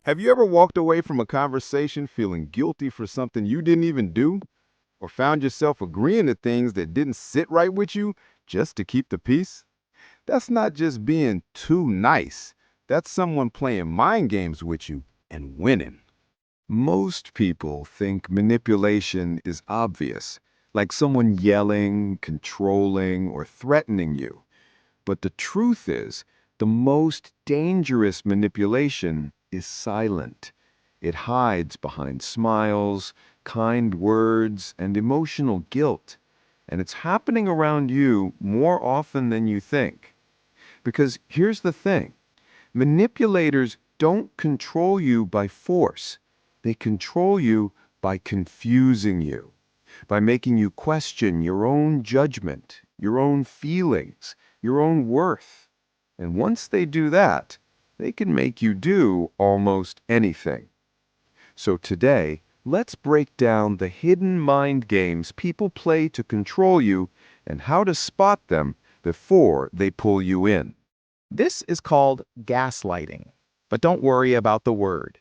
Have you ever walked away from a conversation feeling guilty for something you didn't even do? Or found yourself agreeing to things that didn't sit right with you just to keep the peace? That's not just being too nice. That's someone playing mind games with you and winning. Most people think manipulation is obvious, like someone yelling, controlling, or threatening you. But the truth is, the most dangerous manipulation is silent. It hides behind smiles, kind words, and emotional guilt. And it's happening around you more often than you think. Because here's the thing, manipulators don't control you by force, they control you by confusing you, by making you question your own judgment, your own feelings, your own worth. And once they do that, they can make you do almost anything. So today, let's break down the hidden mind games people play to control you and how to spot them before they pull you in. This is called gaslighting. But don't worry about the word.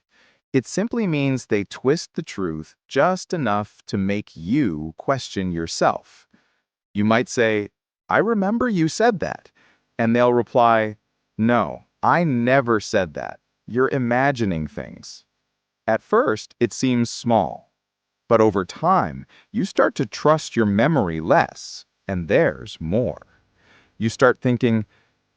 It simply means they twist the truth just enough to make you question yourself. You might say, I remember you said that. And they'll reply, No, I never said that. You're imagining things. At first, it seems small. But over time, you start to trust your memory less, and theirs more. You start thinking,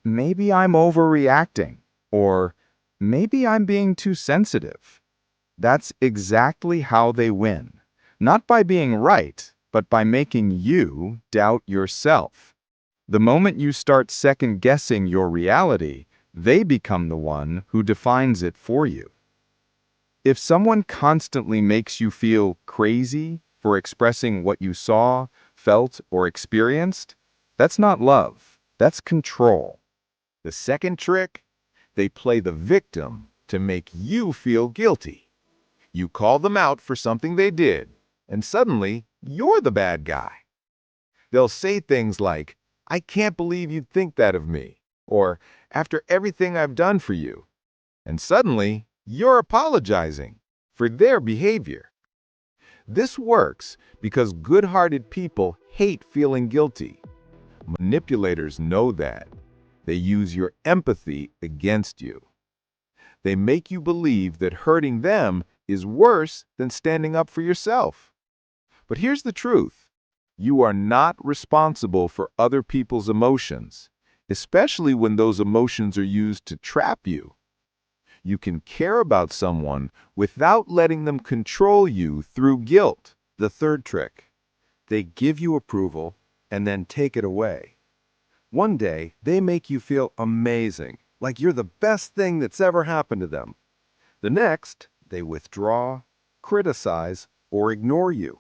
maybe I'm overreacting, or maybe I'm being too sensitive. That's exactly how they win. Not by being right, but by making you doubt yourself. The moment you start second guessing your reality, they become the one who defines it for you. If someone constantly makes you feel crazy for expressing what you saw, felt, or experienced, that's not love. That's control. The second trick, they play the victim to make you feel guilty. You call them out for something they did, and suddenly you're the bad guy. They'll say things like, I can't believe you'd think that of me, or after everything I've done for you. And suddenly you're apologizing for their behavior. This works because good-hearted people hate feeling guilty. Manipulators know that. They use your empathy against you. They make you believe that hurting them is worse than standing up for yourself. But here's the truth. You are not responsible for other people's emotions, especially when those emotions are used to trap you. You can care about someone without letting them control you through guilt. The third trick. They give you approval and then take it away. One day, they make you feel amazing, like you're the best thing that's ever happened to them. The next, they withdraw, criticize, or ignore you.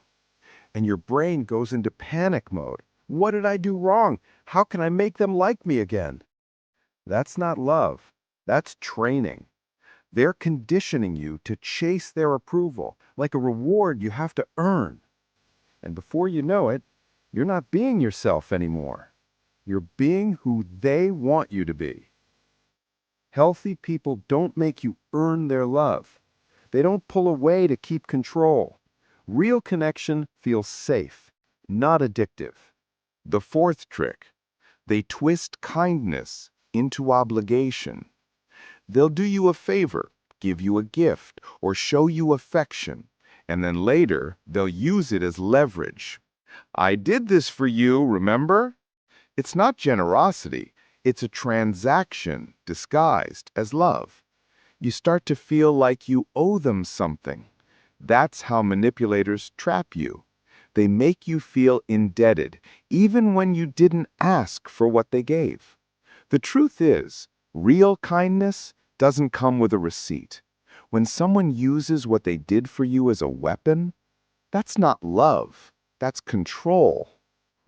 And your brain goes into panic mode. What did I do wrong? How can I make them like me again? That's not love. That's training. They're conditioning you to chase their approval, like a reward you have to earn. And before you know it, you're not being yourself anymore. You're being who they want you to be. Healthy people don't make you earn their love. They don't pull away to keep control. Real connection feels safe, not addictive. The fourth trick, they twist kindness into obligation. They'll do you a favor, give you a gift, or show you affection, and then later they'll use it as leverage. I did this for you, remember? It's not generosity, it's a transaction disguised as love. You start to feel like you owe them something. That's how manipulators trap you. They make you feel indebted, even when you didn't ask for what they gave. The truth is, real kindness doesn't come with a receipt. When someone uses what they did for you as a weapon, that's not love, that's control.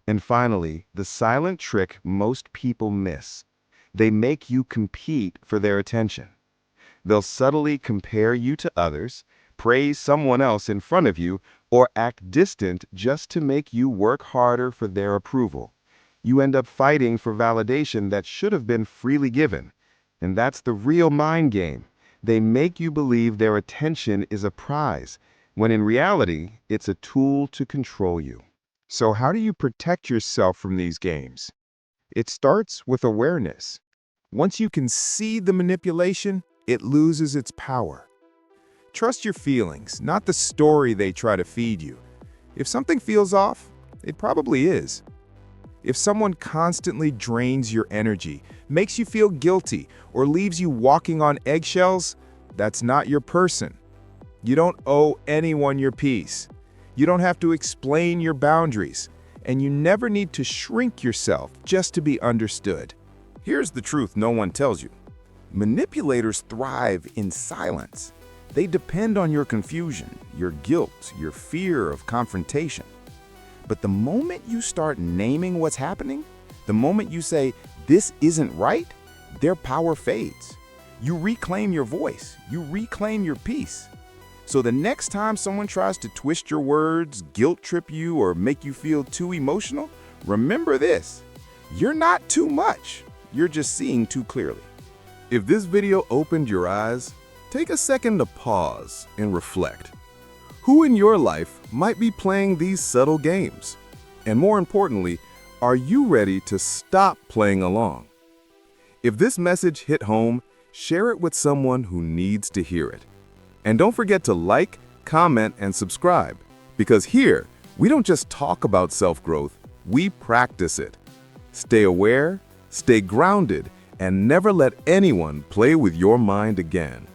And finally, the silent trick most people miss. They make you compete for their attention. They'll subtly compare you to others, praise someone else in front of you, or act distant just to make you work harder for their approval. You end up fighting for validation that should have been freely given. And that's the real mind game. They make you believe their attention is a prize, when in reality, it's a tool to control you. So how do you protect yourself from these games? It starts with awareness. Once you can see the manipulation, it loses its power. Trust your feelings, not the story they try to feed you. If something feels off, it probably is. If someone constantly drains your energy, makes you feel guilty, or leaves you walking on eggshells, that's not your person. You don't owe anyone your peace. You don't have to explain your boundaries, and you never need to shrink yourself just to be understood. Here's the truth no one tells you. Manipulators thrive in silence. They depend on your confusion, your guilt, your fear of confrontation. But the moment you start naming what's happening, the moment you say, "This isn't right," their power fades. You reclaim your voice. You reclaim your peace. So the next time someone tries to twist your words, guilt trip you, or make you feel too emotional, remember this: you're not too much. You're just seeing too clearly. If this video opened your eyes, take a second to pause and reflect. Who in your life might be playing these subtle games? And more importantly, are you ready to stop playing along? If this message hit home, share it with someone who needs to hear it. And don't forget to like, comment, and subscribe, because here, we don't just talk about self-growth, we practice it. Stay aware, stay grounded, and never let anyone play with your mind again.